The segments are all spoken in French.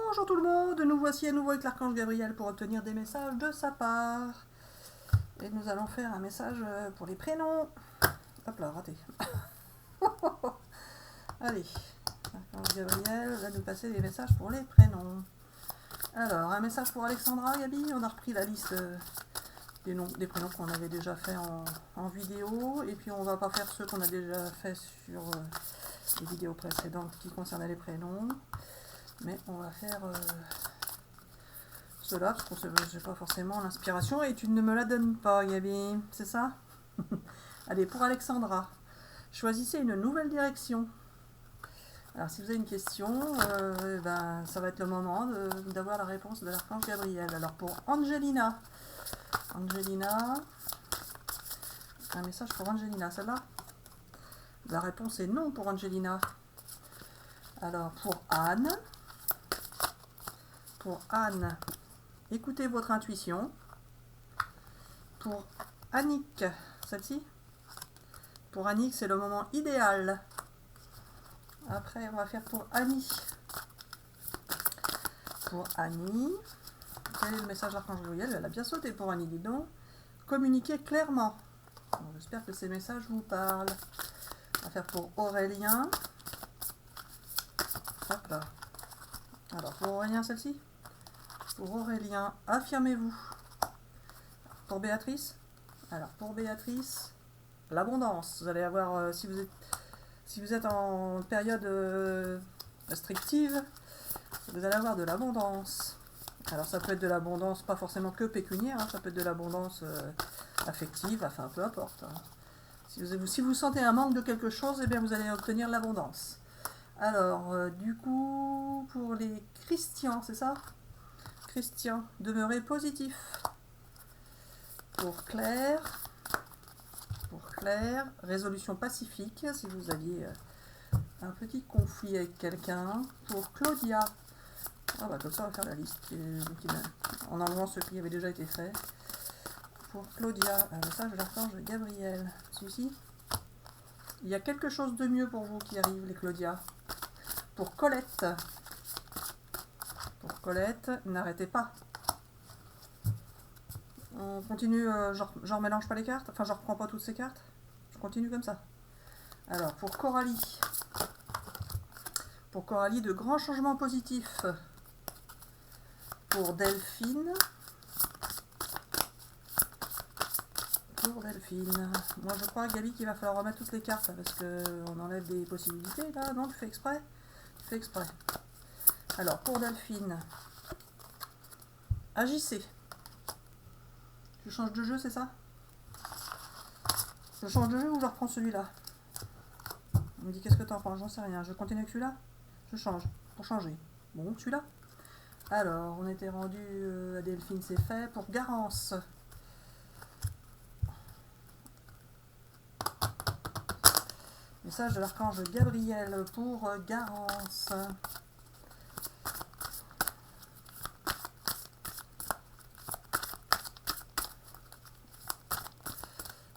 Bonjour tout le monde, nous voici à nouveau avec l'archange Gabriel pour obtenir des messages de sa part. Et nous allons faire un message pour les prénoms. Hop là, raté. Allez, l'archange Gabriel va nous passer des messages pour les prénoms. Alors, un message pour Alexandra, Gabi. On a repris la liste des prénoms qu'on avait déjà fait en vidéo. Et puis on va pas faire ceux qu'on a déjà fait sur les vidéos précédentes qui concernaient les prénoms. Mais on va faire cela parce que j'ai pas forcément l'inspiration et tu ne me la donnes pas, Gabi, c'est ça? Allez, pour Alexandra, choisissez une nouvelle direction. Alors, si vous avez une question, ça va être le moment d'avoir la réponse de l'archange Gabriel. Alors, pour Angelina, un message pour Angelina, celle-là? La réponse est non pour Angelina. Alors, pour Anne, écoutez votre intuition. Pour Annick, celle-ci. Pour Annick, c'est le moment idéal. Après, on va faire pour Annie. Pour Annie, quel est le message d'Archange Gabriel? Elle a bien sauté pour Annie, dis donc. Communiquez clairement. J'espère que ces messages vous parlent. On va faire pour Aurélien. Hop là. Alors, pour Aurélien, celle-ci. Pour Aurélien, affirmez-vous. Pour Béatrice, alors pour Béatrice, l'abondance. Vous allez avoir, si vous êtes en période restrictive, vous allez avoir de l'abondance. Alors ça peut être de l'abondance, pas forcément que pécuniaire, hein, ça peut être de l'abondance affective, enfin peu importe. Hein. Si vous sentez un manque de quelque chose, eh bien vous allez obtenir l'abondance. Alors, du coup, pour les Christians, c'est ça? Christian, demeurez positif. Pour Claire, résolution pacifique, si vous aviez un petit conflit avec quelqu'un. Pour Claudia, comme ça on va faire la liste en enlevant ce qui avait déjà été fait. Pour Claudia, un message de l'archange Gabriel. Celui-ci, il y a quelque chose de mieux pour vous qui arrive, les Claudia. Pour Colette, n'arrêtez pas. On continue, genre mélange pas les cartes, enfin je reprends pas toutes ces cartes, je continue comme ça. Alors pour Coralie, de grands changements positifs. Pour Delphine, moi je crois Gabi qu'il va falloir remettre toutes les cartes parce qu'on enlève des possibilités là, non tu fais exprès? Tu fais exprès. Alors pour Delphine, agissez. Je change de jeu, c'est ça? Je change de jeu ou je reprends celui-là? On me dit qu'est-ce que t'en penses? J'en sais rien. Je continue avec celui-là? Je change. Pour changer. Bon, celui-là? Alors, on était rendu à Delphine, c'est fait. Pour Garance. Message de l'archange Gabriel pour Garance.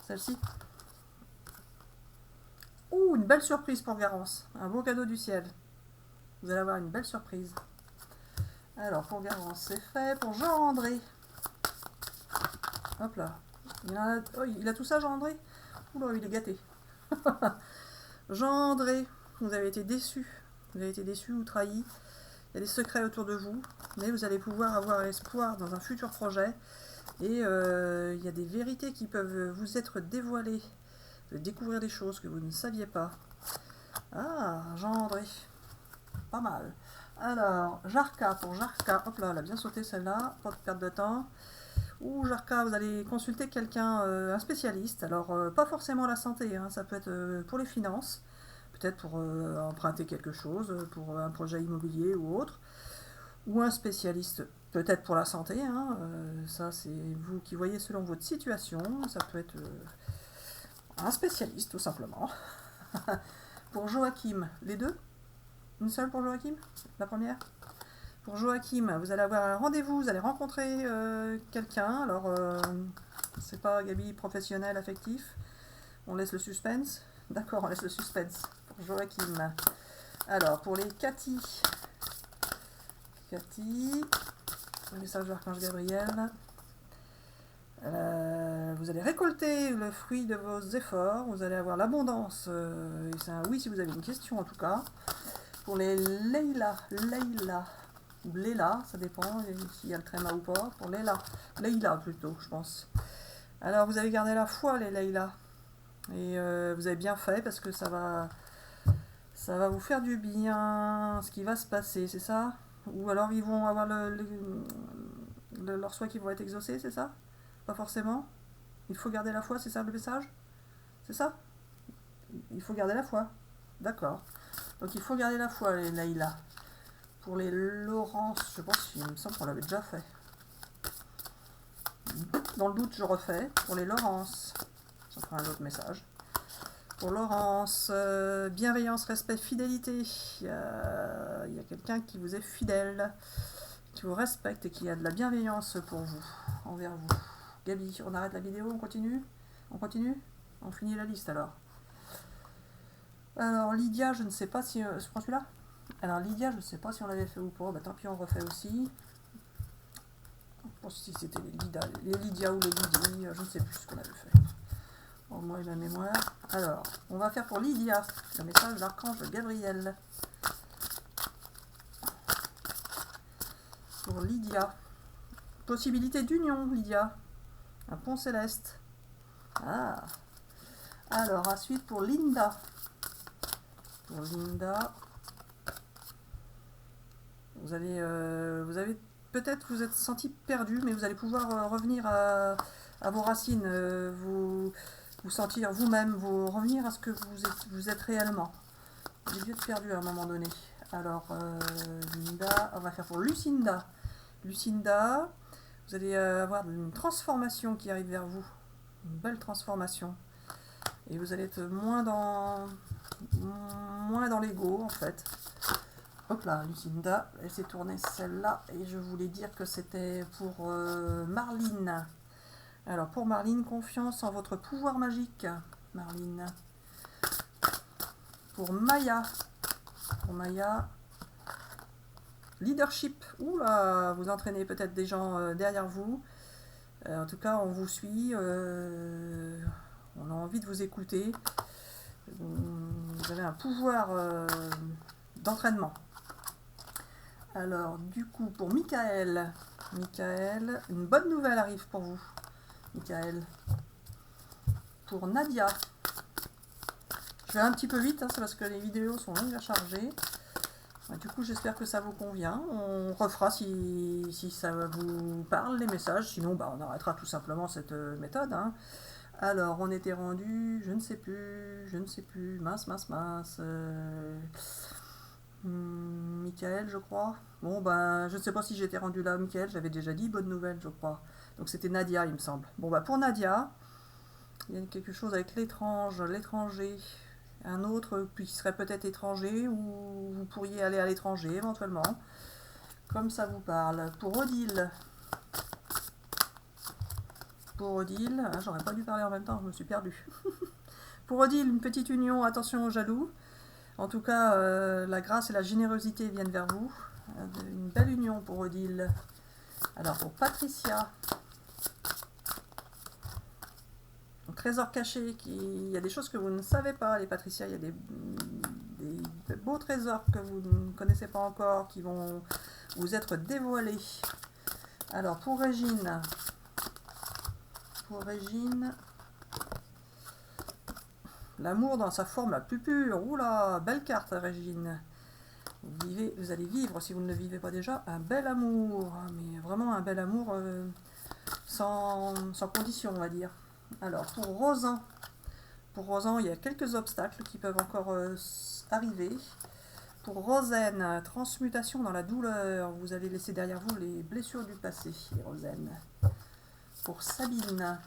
Celle-ci. Ouh, une belle surprise pour Garance. Un beau cadeau du ciel. Vous allez avoir une belle surprise. Alors, pour Garance, c'est fait. Pour Jean-André. Hop là. Il a tout ça, Jean-André? Oula, il est gâté. Jean-André, vous avez été déçu. Vous avez été déçu ou trahi. Il y a des secrets autour de vous. Mais vous allez pouvoir avoir espoir dans un futur projet. Et il y a des vérités qui peuvent vous être dévoilées. De découvrir des choses que vous ne saviez pas. Ah, Jean-André. Pas mal. Alors, Jarka, pour Jarka. Hop là, elle a bien sauté celle-là. Pas de perte de temps. Ou Jarka, vous allez consulter quelqu'un, un spécialiste. Alors, pas forcément la santé. Hein, ça peut être pour les finances. Peut-être pour emprunter quelque chose. Pour un projet immobilier ou autre. Ou un spécialiste. Peut-être pour la santé. Hein, ça, c'est vous qui voyez selon votre situation. Ça peut être... un spécialiste, tout simplement. Pour Joachim, les deux? Une seule pour Joachim? La première? Pour Joachim, vous allez avoir un rendez-vous, vous allez rencontrer quelqu'un. Alors, c'est pas Gabi professionnel, affectif. On laisse le suspense. D'accord, on laisse le suspense. Pour Joachim. Alors, pour les Cathy. Cathy, le message d'Archange Gabriel. Vous allez récolter le fruit de vos efforts, vous allez avoir l'abondance. Et c'est un oui si vous avez une question en tout cas. Pour les Leila, ou Léla, ça dépend s'il y a le tréma ou pas. Pour Leila plutôt, je pense. Alors vous avez gardé la foi les Leila. Et vous avez bien fait parce que ça va vous faire du bien ce qui va se passer, c'est ça? Ou alors ils vont avoir leurs souhaits qui vont être exaucés, c'est ça? Pas forcément. Il faut garder la foi, c'est ça le message? C'est ça? Il faut garder la foi. D'accord. Donc il faut garder la foi, les Laïla. Pour les Laurence, je pense qu'il me semble qu'on l'avait déjà fait. Dans le doute, je refais. Pour les Laurence, ça fera un autre message. Pour Laurence, bienveillance, respect, fidélité. Il y a quelqu'un qui vous est fidèle, qui vous respecte et qui a de la bienveillance pour vous, envers vous. Gabi, on arrête la vidéo, on continue? On continue? On finit la liste alors. Alors Lydia, je ne sais pas si... je prends celui-là? Alors Lydia, je ne sais pas si on l'avait fait ou pas. Bah, tant pis, on refait aussi. Je pense si c'était les Lydia ou les Lydie, je ne sais plus ce qu'on avait fait. Au moins la mémoire. Alors, on va faire pour Lydia, le message d'Archange Gabriel. Pour Lydia. Possibilité d'union, Lydia. Un pont céleste. Ah. Alors, ensuite pour Linda. Pour Linda. Vous avez peut-être vous êtes senti perdu, mais vous allez pouvoir revenir à vos racines, vous sentir vous-même, vous revenir à ce que vous êtes réellement. J'ai dû être perdu à un moment donné. Alors, Linda, on va faire pour Lucinda. Lucinda, vous allez avoir une transformation qui arrive vers vous. Une belle transformation. Et vous allez être moins dans l'ego, en fait. Hop là, Lucinda, elle s'est tournée celle-là. Et je voulais dire que c'était pour Marline. Alors, pour Marline, confiance en votre pouvoir magique. Marline. Pour Maya. Pour Maya, leadership. Oula, vous entraînez peut-être des gens derrière vous. En tout cas, on vous suit. On a envie de vous écouter. Vous avez un pouvoir d'entraînement. Alors, du coup, pour Michael. Michael, une bonne nouvelle arrive pour vous. Michael. Pour Nadia. Je vais un petit peu vite, hein, c'est parce que les vidéos sont longues à charger. Du coup, j'espère que ça vous convient. On refera si ça vous parle, les messages. Sinon, bah, on arrêtera tout simplement cette méthode. Hein. Alors, on était rendu, je ne sais plus, mince. Michael, je crois. Bon, ben, je ne sais pas si j'étais rendu là, Michael, j'avais déjà dit bonne nouvelle, je crois. Donc, c'était Nadia, il me semble. Bon, bah, pour Nadia, il y a quelque chose avec l'étranger. Un autre qui serait peut-être étranger, ou vous pourriez aller à l'étranger, éventuellement. Comme ça vous parle. Pour Odile. Ah, j'aurais pas dû parler en même temps, je me suis perdue. Pour Odile, une petite union, attention aux jaloux. En tout cas, la grâce et la générosité viennent vers vous. Une belle union pour Odile. Alors pour Patricia, un trésor caché, il y a des choses que vous ne savez pas, les Patricia, il y a des beaux trésors que vous ne connaissez pas encore, qui vont vous être dévoilés. Alors pour Régine, l'amour dans sa forme la plus pure. Oula, belle carte Régine. Vous allez vivre, si vous ne le vivez pas déjà, un bel amour, mais vraiment un bel amour sans condition, on va dire. Alors pour Rosan, il y a quelques obstacles qui peuvent encore arriver. Pour Rosaine, transmutation dans la douleur, vous allez laisser derrière vous les blessures du passé, Rosaine. Pour Sabine,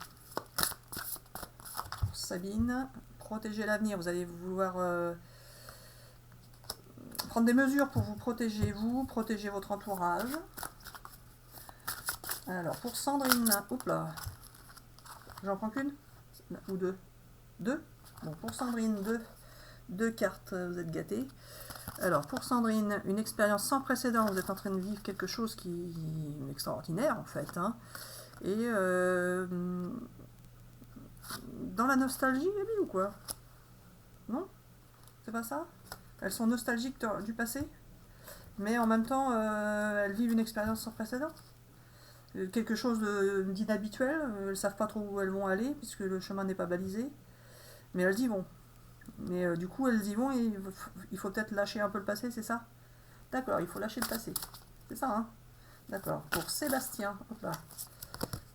protéger l'avenir, vous allez vouloir prendre des mesures pour vous, protéger votre entourage. Alors pour Sandrine, hop là, j'en prends qu'une ou deux? Bon, pour Sandrine, deux cartes, vous êtes gâtés. Alors, pour Sandrine, une expérience sans précédent. Vous êtes en train de vivre quelque chose qui est extraordinaire, en fait. Hein. Et dans la nostalgie, Gabi, ou quoi? Non? C'est pas ça? Elles sont nostalgiques du passé, mais en même temps, elles vivent une expérience sans précédent. Quelque chose d'inhabituel. Elles ne savent pas trop où elles vont aller, puisque le chemin n'est pas balisé. Mais elles y vont. Mais du coup, elles y vont et il faut peut-être lâcher un peu le passé, c'est ça? D'accord, il faut lâcher le passé. C'est ça, hein? D'accord. Pour Sébastien, hop là.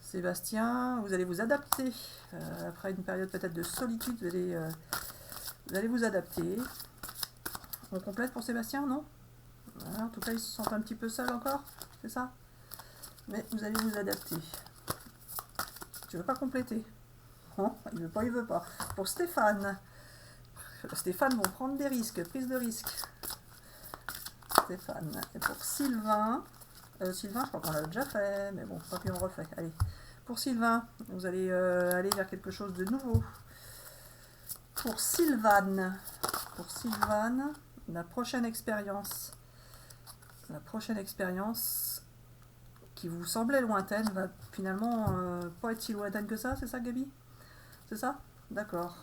Sébastien, vous allez vous adapter. Après une période peut-être de solitude, vous allez vous adapter. On complète pour Sébastien, non? Voilà, en tout cas, ils se sentent un petit peu seuls encore, c'est ça? Mais vous allez vous adapter. Tu veux pas compléter? Non, il veut pas, il veut pas. Pour Stéphane. Stéphane vont prendre des risques, prise de risque. Stéphane. Et pour Sylvain. Sylvain, je crois qu'on l'a déjà fait, mais bon, tant pis, on refait. Allez. Pour Sylvain, vous allez aller vers quelque chose de nouveau. Pour Sylvane. Pour Sylvane, la prochaine expérience. La prochaine expérience qui vous semblait lointaine va finalement pas être si lointaine que ça, c'est ça, Gabi? C'est ça? D'accord.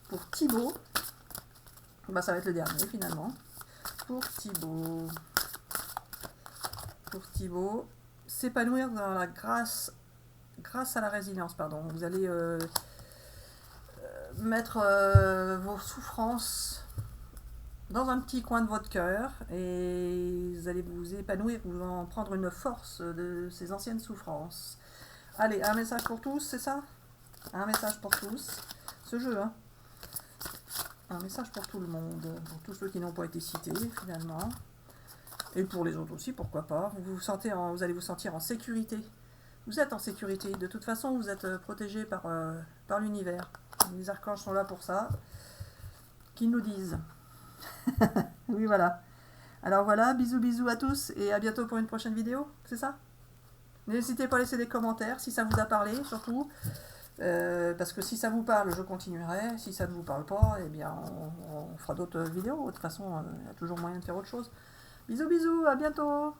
Pour Thibaut, bah, ça va être le dernier finalement. Pour Thibaut, s'épanouir dans la grâce à la résilience, pardon. Vous allez mettre vos souffrances dans un petit coin de votre cœur et vous allez vous épanouir, vous en prendre une force de ces anciennes souffrances. Allez, un message pour tous, c'est ça? Un message pour tous. Ce jeu, hein. Un message pour tout le monde, pour tous ceux qui n'ont pas été cités finalement. Et pour les autres aussi, pourquoi pas. Vous allez vous sentir en sécurité. Vous êtes en sécurité. De toute façon, vous êtes protégé par l'univers. Les archanges sont là pour ça. Qu'ils nous disent. Oui, voilà. Alors voilà, bisous bisous à tous et à bientôt pour une prochaine vidéo, c'est ça? N'hésitez pas à laisser des commentaires si ça vous a parlé, surtout. Parce que si ça vous parle, je continuerai. Si ça ne vous parle pas, eh bien, on fera d'autres vidéos. De toute façon, il y a toujours moyen de faire autre chose. Bisous bisous, à bientôt!